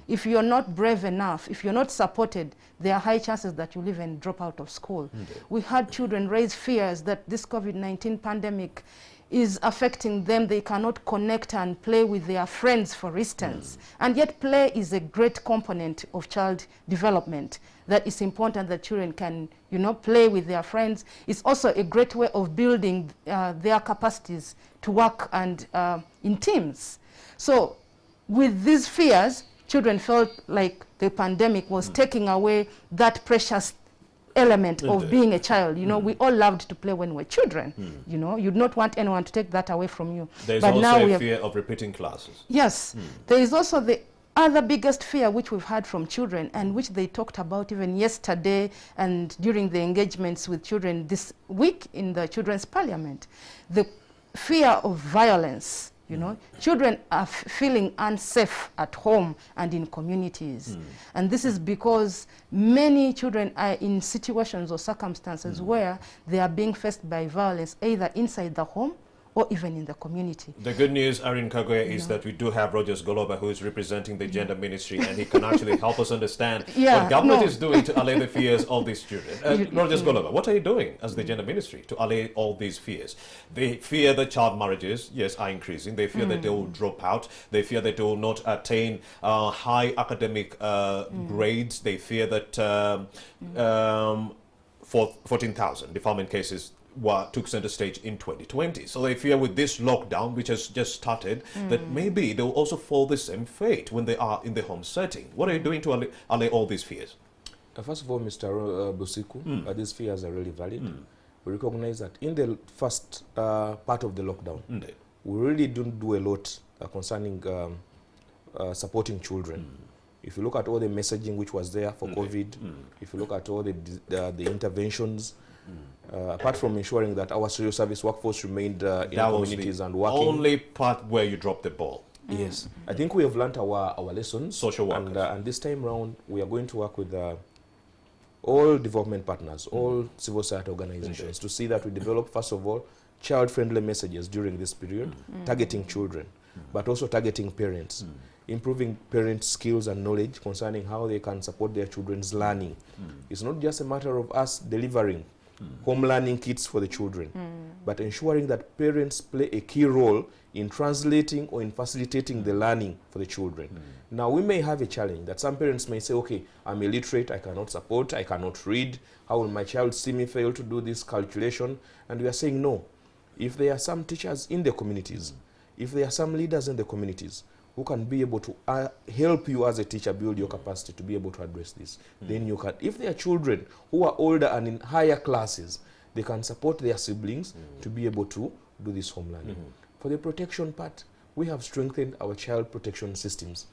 If you're not brave enough, if you're not supported, there are high chances that you'll even drop out of school. We had children raise fears that this COVID-19 pandemic is affecting them. They cannot connect and play with their friends, for instance. And yet play is a great component of child development that is important that children can, play with their friends. It's also a great way of building their capacities to work and in teams. So with these fears, children felt like the pandemic was taking away that precious element of being a child. You know, we all loved to play when we were children. You know, you'd not want anyone to take that away from you. There's but also now a fear of repeating classes. Yes. There is also the other biggest fear which we've had from children, and which they talked about even yesterday and during the engagements with children this week in the Children's Parliament, the fear of violence. You know, children are feeling unsafe at home and in communities. And this is because many children are in situations or circumstances where they are being faced by violence, either inside the home or even in the community. The good news, Irene Kagwe, is that we do have Rogers Goloba, who is representing the Gender Ministry, and he can actually help us understand what government is doing to allay the fears of these children. Rogers Goloba, what are you doing as the Gender Ministry to allay all these fears? They fear that child marriages, yes, are increasing. They fear that they will drop out. They fear that they will not attain high academic grades. They fear that 14,000 defilement cases took center stage in 2020. So they fear with this lockdown, which has just started, that maybe they'll also fall the same fate when they are in the home setting. What are you doing to allay all these fears? First of all, Mr. Busiku, these fears are really valid. We recognize that in the first part of the lockdown, we really don't do a lot concerning supporting children. If you look at all the messaging which was there for COVID, if you look at all the interventions, apart from ensuring that our social service workforce remained in communities and working. Only part where you dropped the ball. Yes, I think we have learnt our lessons. Social workers. And this time round, we are going to work with all development partners, all civil society organizations, to see that we develop, first of all, child-friendly messages during this period, targeting children, but also targeting parents, improving parents' skills and knowledge concerning how they can support their children's learning. It's not just a matter of us delivering home learning kits for the children, but ensuring that parents play a key role in translating or in facilitating the learning for the children. Now, we may have a challenge that some parents may say, okay, I'm illiterate, I cannot support, I cannot read, how will my child see me fail to do this calculation? And we are saying no. If there are some teachers in the communities, if there are some leaders in the communities who can be able to help you as a teacher build your capacity to be able to address this, then you can. If there are children who are older and in higher classes, they can support their siblings to be able to do this home learning. For the protection part, we have strengthened our child protection systems.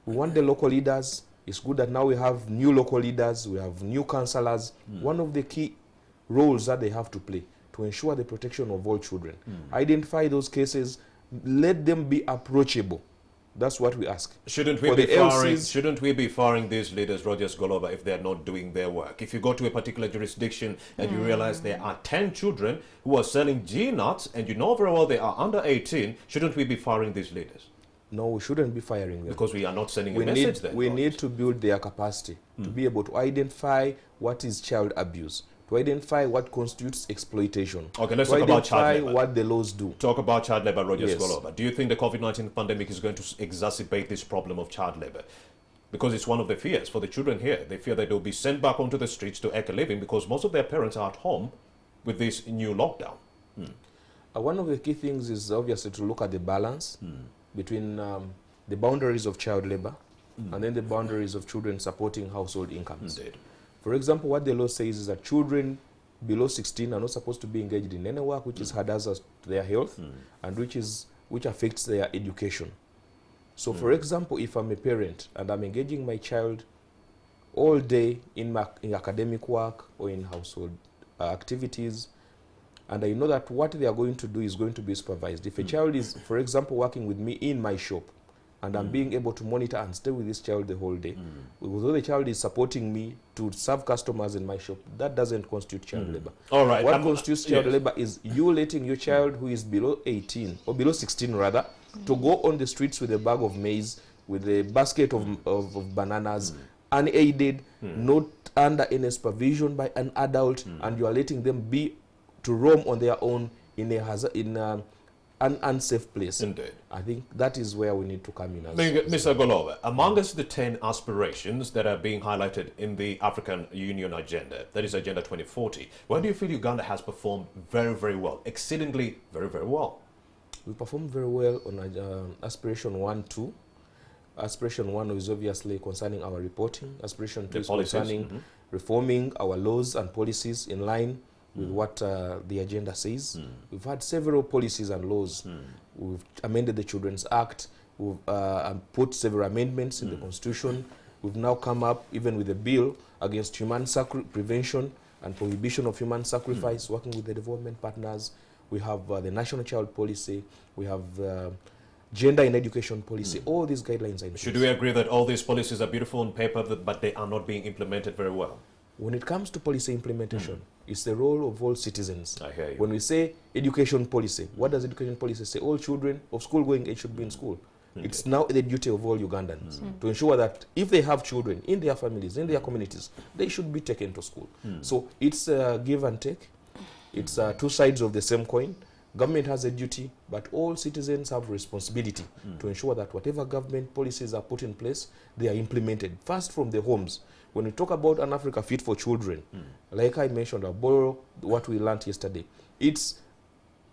We want the local leaders. It's good that now we have new local leaders, we have new counselors. One of the key roles that they have to play to ensure the protection of all children. Identify those cases, let them be approachable. That's what we ask. Shouldn't we be firing these leaders, Rogers Goloba, if they're not doing their work? If you go to a particular jurisdiction and you realize there are 10 children who are selling G-nuts and you know very well they are under 18, shouldn't we be firing these leaders? No, we shouldn't be firing them. Because we are not sending a message then. We need to build their capacity to be able to identify what is child abuse, to identify what constitutes exploitation. Okay, let's talk about child labor. What the laws do. Talk about child labor, Rogers Yes. Goloba. Do you think the COVID-19 pandemic is going to exacerbate this problem of child labor? Because it's one of the fears for the children here. They fear that they'll be sent back onto the streets to earn a living because most of their parents are at home with this new lockdown. One of the key things is obviously to look at the balance between the boundaries of child labor and then the boundaries of children supporting household incomes. Indeed. For example, what the law says is that children below 16 are not supposed to be engaged in any work which is hazardous to their health and which affects their education. So, for example, if I'm a parent and I'm engaging my child all day in academic work or in household activities, and I know that what they are going to do is going to be supervised. If a child is, for example, working with me in my shop, and I'm being able to monitor and stay with this child the whole day, although the child is supporting me to serve customers in my shop, that doesn't constitute child labor. All right. What constitutes child labor is you letting your child who is below 18, or below 16 rather, to go on the streets with a bag of maize, with a basket of bananas, unaided, not under any supervision by an adult, and you are letting them be to roam on their own in an unsafe place. Indeed. I think that is where we need to come in. Mr. Goloba, amongst the 10 aspirations that are being highlighted in the African Union agenda, that is Agenda 2040, where do you feel Uganda has performed very, very well, exceedingly very, very well? We performed very well on aspiration 1, 2. Aspiration 1 is obviously concerning our reporting. Aspiration 2 is concerning reforming our laws and policies in line with what the agenda says. We've had several policies and laws. We've amended the Children's Act. We've put several amendments in the Constitution. We've now come up even with a bill against human prevention and prohibition of human sacrifice, working with the development partners. We have the National Child Policy. We have Gender in Education Policy. All these guidelines are in place. Should we agree that all these policies are beautiful on paper, but they are not being implemented very well? When it comes to policy implementation, it's the role of all citizens. I hear you. When we say education policy, what does education policy say? All children of school-going age should be in school. It's now the duty of all Ugandans to ensure that if they have children in their families, in their communities, they should be taken to school. So it's a give and take. It's two sides of the same coin. Government has a duty, but all citizens have responsibility to ensure that whatever government policies are put in place, they are implemented. First from the homes. When we talk about an Africa fit for children, like I mentioned, I'll borrow what we learned yesterday. It's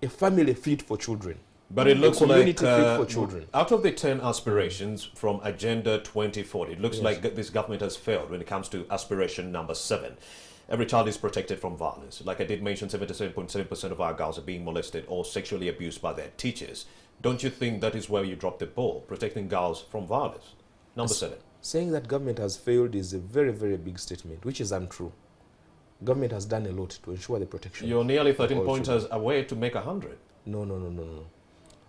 a family fit for children. But it looks like for children. Out of the 10 aspirations from Agenda 2040, it looks like this government has failed when it comes to aspiration number 7. Every child is protected from violence. Like I did mention, 77.7% of our girls are being molested or sexually abused by their teachers. Don't you think that is where you dropped the ball, protecting girls from violence? Number 7. Saying that government has failed is a very, very big statement, which is untrue. Government has done a lot to ensure the protection. You're nearly 13 pointers away to make 100. No.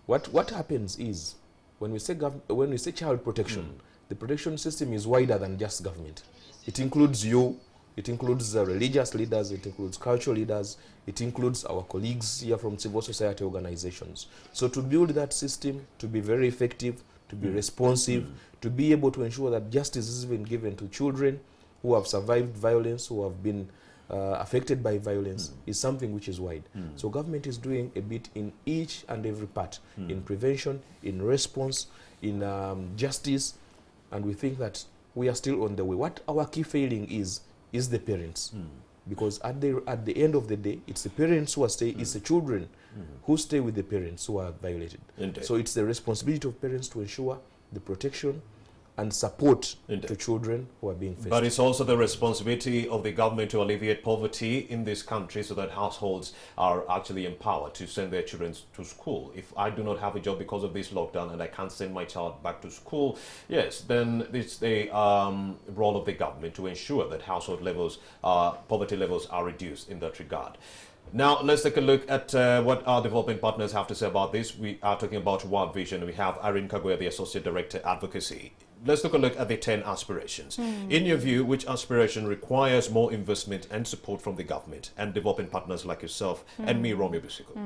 What happens is, when we say child protection, the protection system is wider than just government. It includes you, it includes religious leaders, it includes cultural leaders, it includes our colleagues here from civil society organizations. So to build that system to be very effective, to be responsive, to be able to ensure that justice is even given to children who have survived violence, who have been affected by violence, is something which is wide. So government is doing a bit in each and every part, in prevention, in response, in justice, and we think that we are still on the way. What our key failing is the parents. Because at the end of the day, it's the parents who are it's the children who stay with the parents who are violated. Indeed. So it's the responsibility of parents to ensure the protection and support to children who are being faced. But it's also the responsibility of the government to alleviate poverty in this country so that households are actually empowered to send their children to school. If I do not have a job because of this lockdown and I can't send my child back to school, yes, then it's the role of the government to ensure that household levels, poverty levels are reduced in that regard. Now, let's take a look at what our development partners have to say about this. We are talking about World Vision. We have Irene Kagwe, the Associate Director, Advocacy. Let's take a look at the 10 aspirations. In your view, which aspiration requires more investment and support from the government and development partners like yourself and me, Romeo Busiko?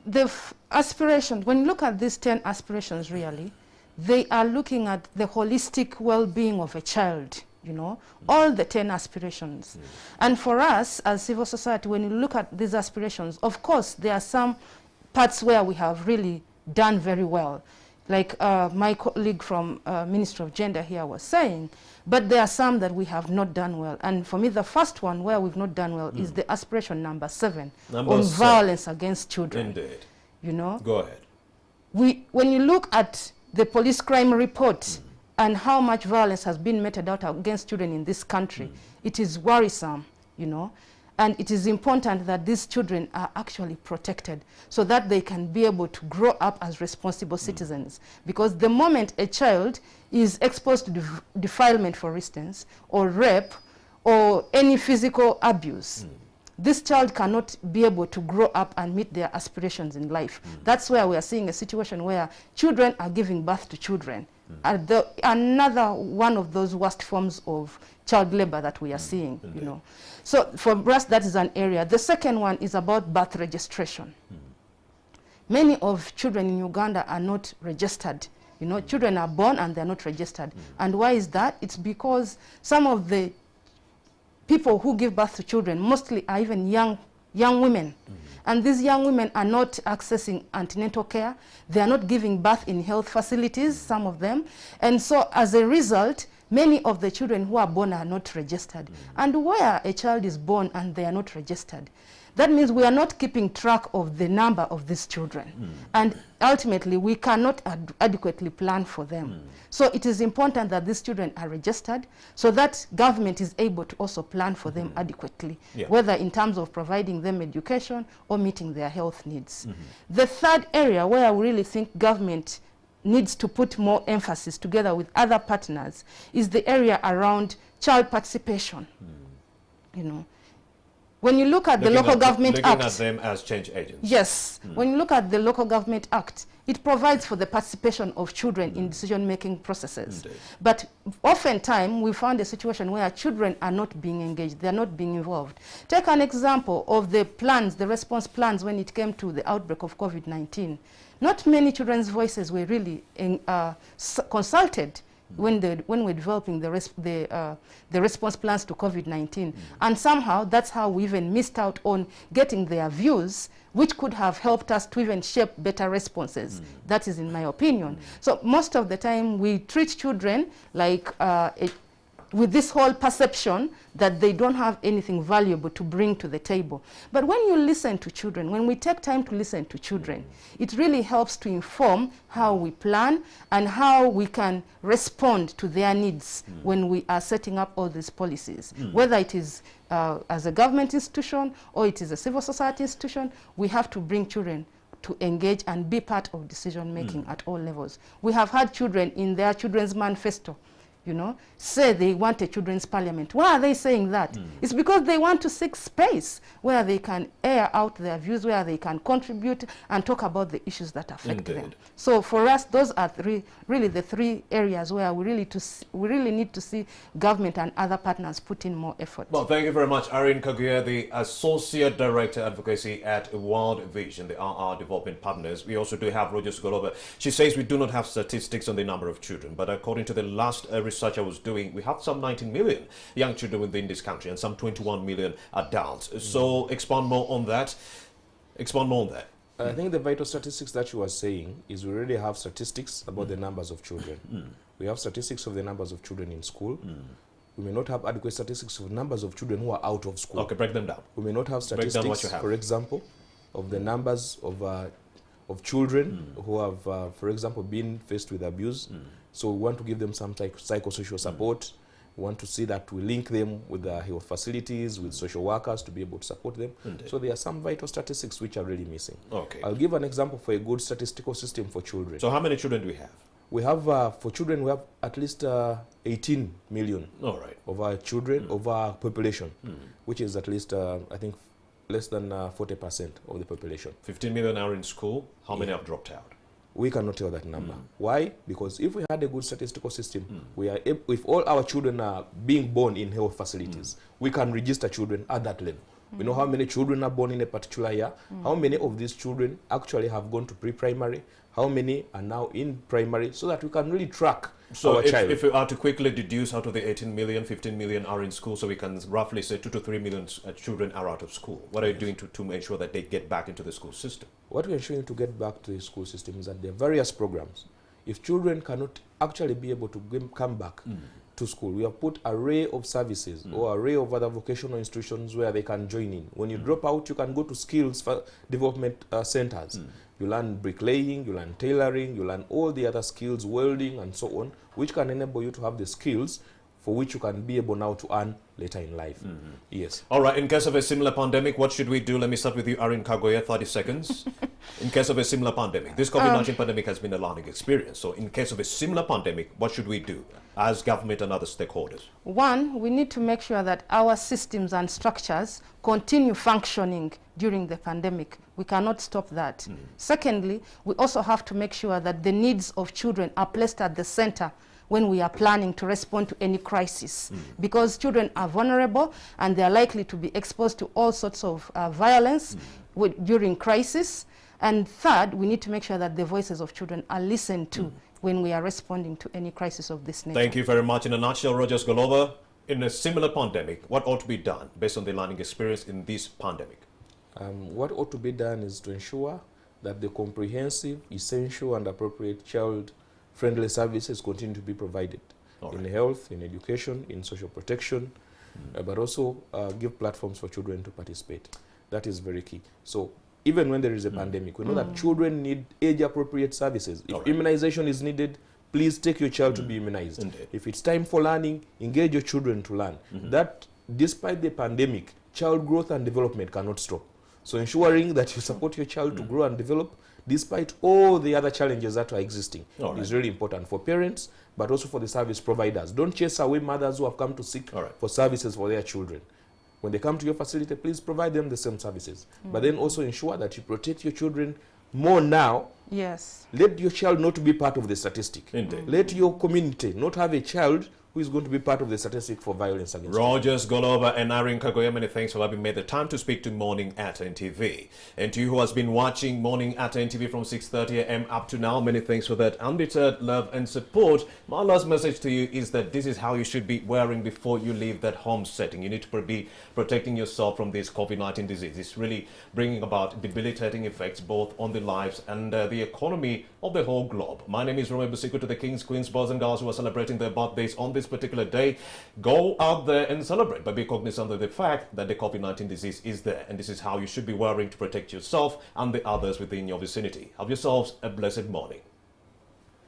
The aspirations, when you look at these 10 aspirations, really, they are looking at the holistic well-being of a child. You know, all the 10 aspirations. And for us as civil society, when you look at these aspirations, of course, there are some parts where we have really done very well. Like my colleague from Ministry of Gender here was saying, but there are some that we have not done well. And for me, the first one where we've not done well is the aspiration number 7 on violence against children. Indeed. You know? Go ahead. When you look at the police crime report, and how much violence has been meted out against children in this country, it is worrisome, you know. And it is important that these children are actually protected so that they can be able to grow up as responsible citizens. Because the moment a child is exposed to defilement, for instance, or rape, or any physical abuse, this child cannot be able to grow up and meet their aspirations in life. That's where we are seeing a situation where children are giving birth to children. Another one of those worst forms of child labor that we are seeing, you know. So for us, that is an area. The second one is about birth registration. Many of children in Uganda are not registered. You know, children are born and they're not registered. And why is that? It's because some of the people who give birth to children mostly are even young women. And these young women are not accessing antenatal care. They are not giving birth in health facilities, some of them. And so as a result, many of the children who are born are not registered. And where a child is born and they are not registered, that means we are not keeping track of the number of these children. And ultimately, we cannot adequately plan for them. So it is important that these children are registered so that government is able to also plan for them adequately, whether in terms of providing them education or meeting their health needs. The third area where I really think government needs to put more emphasis together with other partners is the area around child participation. You know, when you look at the Local Government Act, looking at them as change agents. Yes, when you look at the Local Government Act, it provides for the participation of children in decision-making processes. Indeed. But oftentimes, we found a situation where children are not being engaged, they are not being involved. Take an example of the plans, the response plans when it came to the outbreak of COVID-19. Not many children's voices were really consulted when we're developing the response plans to COVID-19. And somehow that's how we even missed out on getting their views, which could have helped us to even shape better responses. That is in my opinion. So most of the time we treat children like with this whole perception that they don't have anything valuable to bring to the table. But when you listen to children, when we take time to listen to children, it really helps to inform how we plan and how we can respond to their needs when we are setting up all these policies. Whether it is as a government institution or it is a civil society institution, we have to bring children to engage and be part of decision making at all levels. We have had children in their children's manifesto, you know, say they want a children's parliament. Why are they saying that? It's because they want to seek space where they can air out their views, where they can contribute and talk about the issues that affect them. So for us, those are really the three areas where we really need to see government and other partners put in more effort. Well, thank you very much, Irene Kaguya, the Associate Director Advocacy at World Vision, the RR Development Partners. We also do have Roger Skolova. She says we do not have statistics on the number of children, but according to the last research I was doing, we have some 19 million young children within this country and some 21 million adults. So expand more on that. Expand more on that. I think the vital statistics that you were saying is we already have statistics about the numbers of children. We have statistics of the numbers of children in school. We may not have adequate statistics of numbers of children who are out of school. Okay, break them down. We may not have statistics, for example, of the numbers of children who have, for example, been faced with abuse. So we want to give them some psychosocial support. We want to see that we link them with health facilities, with social workers to be able to support them. So there are some vital statistics which are really missing. Okay. I'll give an example for a good statistical system for children. So how many children do we have? We have, for children, we have at least 18 million of our children, of our population, which is at least, I think, less than 40% of the population. 15 million are in school. How many have dropped out? We cannot tell that number. Why? Because if we had a good statistical system, we are if all our children are being born in health facilities, we can register children at that level. We know how many children are born in a particular year, how many of these children actually have gone to pre-primary, how many are now in primary, so that we can really track our child. If we are to quickly deduce out of the 18 million, 15 million are in school, so we can roughly say 2 to 3 million children are out of school. What are you doing to make sure that they get back into the school system? What we're ensuring to get back to the school system is that there are various programs. If children cannot actually be able to come back to school, we have put an array of services or array of other vocational institutions where they can join in. When you drop out, you can go to skills development centers. You learn bricklaying, you learn tailoring, you learn all the other skills, welding and so on, which can enable you to have the skills for which you can be able now to earn later in life. Yes. All right, in case of a similar pandemic, what should we do? Let me start with you, Irene Kaguya, 30 seconds. In case of a similar pandemic, this COVID-19 pandemic has been a learning experience. So in case of a similar pandemic, what should we do as government and other stakeholders? One, we need to make sure that our systems and structures continue functioning during the pandemic. We cannot stop that. Secondly, we also have to make sure that the needs of children are placed at the center when we are planning to respond to any crisis, because children are vulnerable and they are likely to be exposed to all sorts of violence during crisis. And third, we need to make sure that the voices of children are listened to when we are responding to any crisis of this nature. Thank you very much. In a nutshell, Roger Skolova, in a similar pandemic, what ought to be done based on the learning experience in this pandemic? What ought to be done is to ensure that the comprehensive, essential and appropriate child-friendly services continue to be provided. in health, in education, in social protection, but also give platforms for children to participate. That is very key. So even when there is a pandemic, we know that children need age-appropriate services. If immunization is needed, please take your child to be immunized. Indeed. If it's time for learning, engage your children to learn. That, despite the pandemic, child growth and development cannot stop. So ensuring that you support your child to grow and develop, despite all the other challenges that are existing, is really important for parents, but also for the service providers. Don't chase away mothers who have come to seek for services for their children. When they come to your facility, please provide them the same services. But then also ensure that you protect your children more now. Yes. Let your child not to be part of the statistic. Indeed. Let your community not have a child who is going to be part of the statistic for violence against Rogers Goloba and Irene Kagoya, many thanks for having made the time to speak to Morning at NTV. And to you who has been watching Morning at NTV from 6:30 a.m. up to now, many thanks for that undeterred love and support. My last message to you is that this is how you should be wearing before you leave that home setting. You need to be protecting yourself from this COVID-19 disease. It's really bringing about debilitating effects both on the lives and the economy of the whole globe. My name is Romeo Busiku. To the kings, queens, boys and girls who are celebrating their birthdays on this particular day, go out there and celebrate, but be cognizant of the fact that the COVID-19 disease is there, and this is how you should be wearing to protect yourself and the others within your vicinity. Have yourselves a blessed morning.